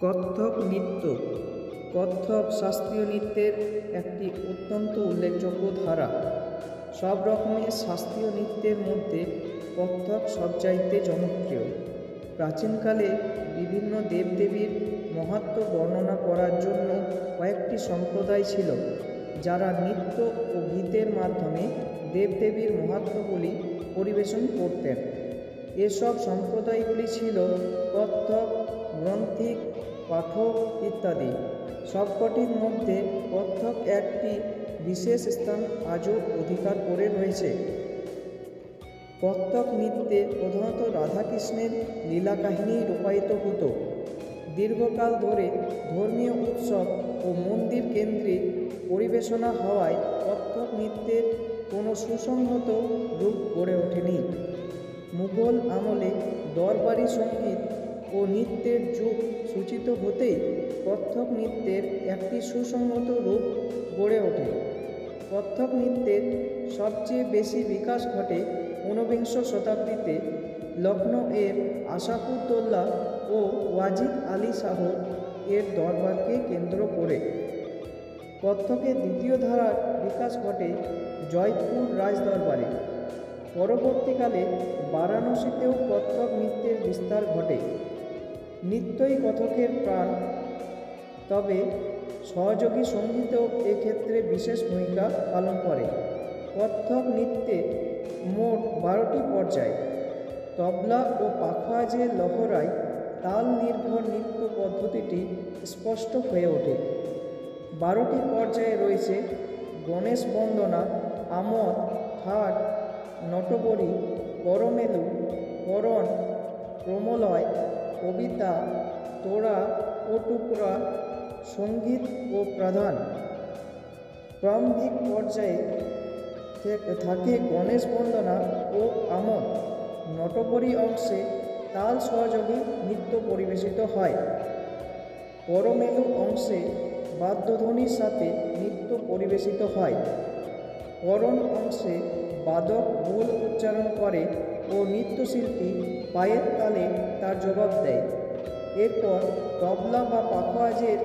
কত্থক নৃত্য। কত্থক শাস্ত্রীয় নৃত্যের একটি অত্যন্ত উল্লেখযোগ্য ধারা। সব রকমের শাস্ত্রীয় নৃত্যের মধ্যে কত্থক সবচাইতে জনপ্রিয়। প্রাচীনকালে বিভিন্ন দেবদেবীর মাহাত্ম্য বর্ণনা করার জন্য কয়েকটি সম্প্রদায় ছিল, যারা নৃত্য ও গীতের মাধ্যমে দেবদেবীর মাহাত্ম্যগুলি পরিবেশন করতেন। এসব সম্প্রদায়গুলি ছিল কত্থক, গ্রন্থিক, পাঠক ইত্যাদি। সবকটির মধ্যে কত্থক একটি বিশেষ স্থান আজও অধিকার করে রয়েছে। কত্থক নৃত্যে প্রধানত রাধাকৃষ্ণের লীলা কাহিনী রূপায়িত হতো। দীর্ঘকাল ধরে ধর্মীয় উৎসব ও মন্দির কেন্দ্রিক পরিবেশনা হওয়ায় কত্থক নৃত্যের কোনো সুসংহত রূপ গড়ে ওঠেনি। মুঘল আমলে দরবারি সঙ্গীত ও নৃত্যের যুগ সূচিত হতেই কত্থক নৃত্যের একটি সুসংহত রূপ গড়ে ওঠে। কত্থক নৃত্যের সবচেয়ে বেশি বিকাশ ঘটে ঊনবিংশ শতাব্দীতে লখনৌ এর আশাফুদ্দৌলা ও ওয়াজিদ আলী শাহ এর দরবারকে কেন্দ্র করে। কত্থকের দ্বিতীয় ধারার বিকাশ ঘটে জয়পুর রাজদরবারে। পরবর্তীকালে বারাণসীতেও কত্থক নৃত্যের বিস্তার ঘটে। নৃত্যই কত্থকের প্রাণ, তবে সহযোগী সঙ্গীতও এক্ষেত্রে বিশেষ ভূমিকা পালন করে। কত্থক নৃত্যে মোট 12টি পর্যায়। তবলা ও পাখোয়াজে লহরায় তাল নির্ভর নৃত্য পদ্ধতিটি স্পষ্ট হয়ে ওঠে। 12টি পর্যায়ে রয়েছে গণেশ বন্দনা, আমন, ঠাট, নটবরী, করমেলু, করণ, ক্রমলয়, কবিতা, তোড়া ও টুকরা, সঙ্গীত ও প্রধান। প্রারম্ভিক পর্যায়ে থাকে গণেশ বন্দনা ও আমন। নটবরী অংশে তাল সহযোগী নৃত্য পরিবেশিত হয়। করমেলু অংশে বাদ্যধ্বনির সাথে নৃত্য পরিবেশিত হয়। করণ অংশে বাদক বোল উচ্চারণ করে ও নৃত্যশিল্পী পায়ের তালে তার জবাব দেয়। এরপর তবলা বা পাখোয়াজের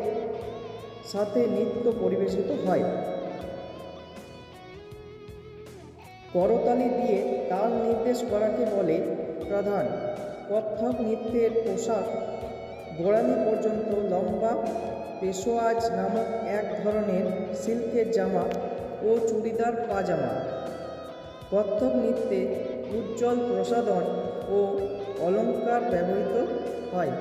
সাথে নৃত্য পরিবেশিত হয়। করতালি দিয়ে তাল নির্দেশ করাকে বলে প্রধান। কত্থক নৃত্যের পোশাক গোড়ালি পর্যন্ত লম্বা পেশোয়াজ নামক এক ধরনের সিল্কের জামা ও চুড়িদার পাজামা। কত্থক নৃত্যে উজ্জ্বল প্রসাধন ও অলঙ্কার ব্যবহৃত হয়।